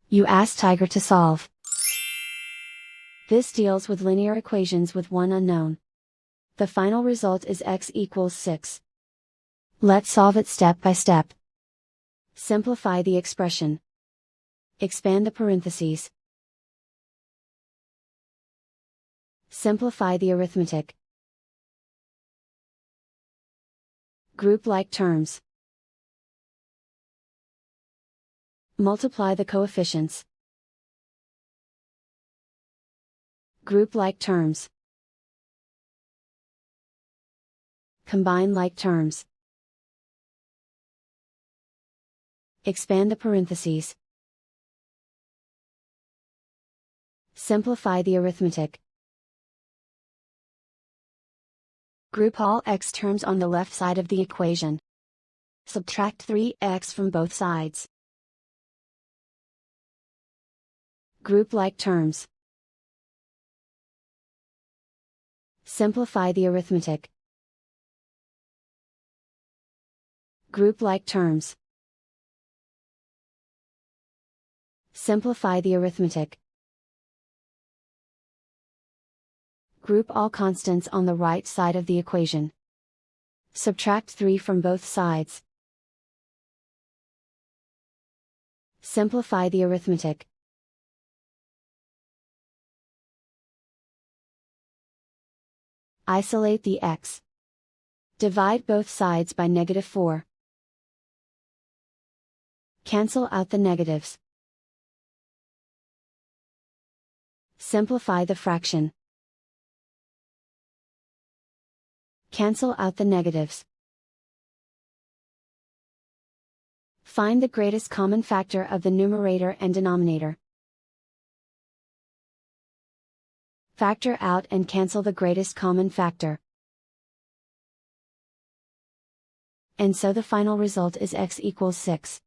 You ask Tiger to solve. This deals with linear equations with one unknown. The final result is x equals 6. Let's solve it step by step. Simplify the expression. Expand the parentheses. Simplify the arithmetic. Group like terms. Multiply the coefficients. Group like terms. Combine like terms. Expand the parentheses. Simplify the arithmetic. Group all x terms on the left side of the equation. Subtract 3x from both sides. Group like terms. Simplify the arithmetic. Group like terms. Simplify the arithmetic. Group all constants on the right side of the equation. Subtract 3 from both sides. Simplify the arithmetic. Isolate the x. Divide both sides by -4. Cancel out the negatives. Simplify the fraction. Cancel out the negatives. Find the greatest common factor of the numerator and denominator. Factor out and cancel the greatest common factor. And so the final result is x equals 6.